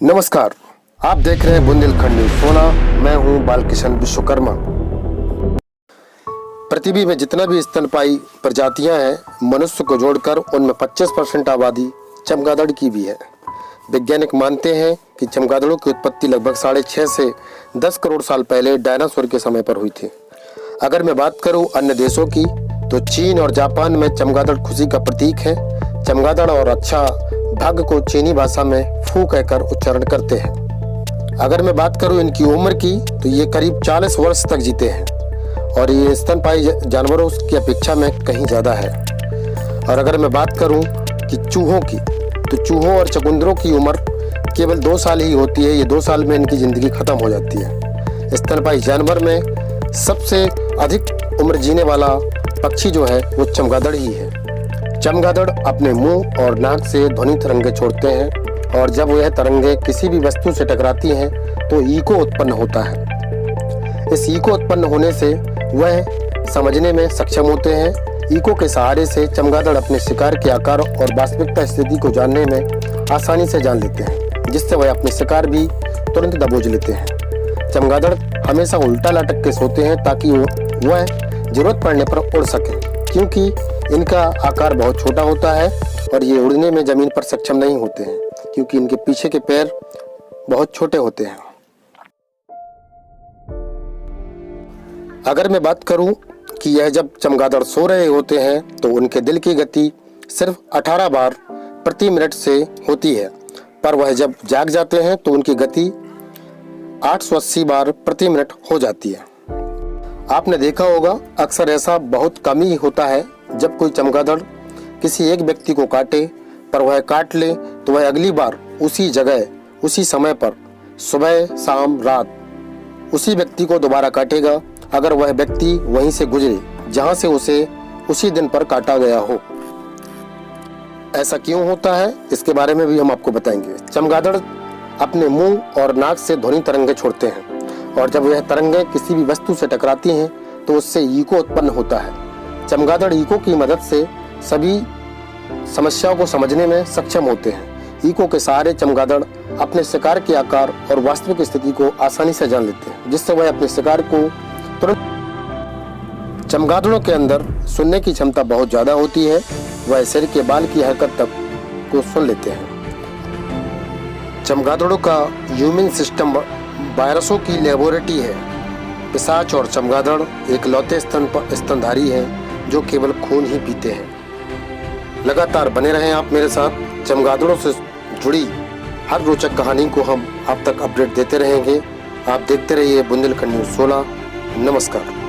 नमस्कार, आप देख रहे हैं बुंदेलखंड न्यूज 16। मैं हूं बालकिशन विश्वकर्मा। पृथ्वी में जितना भी स्तनपायी प्रजातियां हैं, मनुष्य को जोड़कर उनमें 25% आबादी चमगादड़ की भी है। वैज्ञानिक मानते हैं कि चमगादड़ों की उत्पत्ति लगभग 6.5 से 10 करोड़ साल पहले डायनासोर के समय पर हुई थी। अगर मैं बात करूं अन्य देशों की, तो चीन और जापान में चमगादड़ खुशी का प्रतीक है। चमगादड़ और अच्छा भाग्य को चीनी भाषा में फू कहकर उच्चारण करते हैं। अगर मैं बात करूं इनकी उम्र की, तो ये करीब 40 वर्ष तक जीते हैं और ये स्तनपायी जानवरों की अपेक्षा में कहीं ज़्यादा है। और अगर मैं बात करूं कि चूहों की, तो चूहों और चकुंदरों की उम्र केवल 2 साल ही होती है। ये 2 साल में इनकी ज़िंदगी खत्म हो जाती है। स्तनपायी जानवर में सबसे अधिक उम्र जीने वाला पक्षी जो है वो चमगादड़ ही है। चमगादड़ अपने मुंह और नाक से ध्वनि तरंगे छोड़ते हैं और जब यह तरंगे किसी भी वस्तु से टकराती हैं तो ईको उत्पन्न होता है। इस ईको उत्पन्न होने से वह समझने में सक्षम होते हैं। ईको के सहारे से चमगादड़ अपने शिकार के आकार और वास्तविकता स्थिति को जानने में आसानी से जान लेते हैं, जिससे वह अपने शिकार भी तुरंत दबोच लेते हैं। चमगादड़ हमेशा उल्टा लटक के सोते हैं ताकि वह जरूरत पड़ने पर उड़ सके, क्योंकि इनका आकार बहुत छोटा होता है और ये उड़ने में जमीन पर सक्षम नहीं होते हैं, क्योंकि इनके पीछे के पैर बहुत छोटे होते हैं। अगर मैं बात करूं कि यह जब चमगादड़ सो रहे होते हैं तो उनके दिल की गति सिर्फ 18 बार प्रति मिनट से होती है, पर वह जब जाग जाते हैं तो उनकी गति 880 बार प्रति मिनट हो जाती है। आपने देखा होगा, अक्सर ऐसा बहुत कम ही होता है जब कोई चमगादड़ किसी एक व्यक्ति को काटे, पर वह काट ले तो वह अगली बार उसी जगह उसी समय पर सुबह शाम रात उसी व्यक्ति को दोबारा काटेगा, अगर वह व्यक्ति वहीं से गुजरे जहां से उसे उसी दिन पर काटा गया हो। ऐसा क्यों होता है, इसके बारे में भी हम आपको बताएंगे। चमगादड़ अपने मुंह और नाक से ध्वनि तरंगे छोड़ते हैं और जब यह तरंगे किसी भी वस्तु से टकराती हैं तो उससे ईको उत्पन्न होता है। चमगादड़ ईको की मदद से सभी समस्याओं को समझने में सक्षम होते हैं। ईको के सहारे चमगादड़ अपने शिकार के आकार और वास्तविक स्थिति को आसानी से जान लेते हैं, जिससे वह अपने शिकार को तुरंत। चमगादड़ों के अंदर सुनने की क्षमता बहुत ज्यादा होती है। वह सिर के बाल की हरकत तक को सुन लेते हैं। चमगादड़ों का ह्यूमन सिस्टम वायरसों की लेबोरेटरी है। पिशाच और चमगादड़ एक लौते स्तनधारी हैं जो केवल खून ही पीते हैं। लगातार बने रहें आप मेरे साथ। चमगादड़ों से जुड़ी हर रोचक कहानी को हम आप तक अपडेट देते रहेंगे। आप देखते रहिए बुंदेलखंड न्यूज 16। नमस्कार।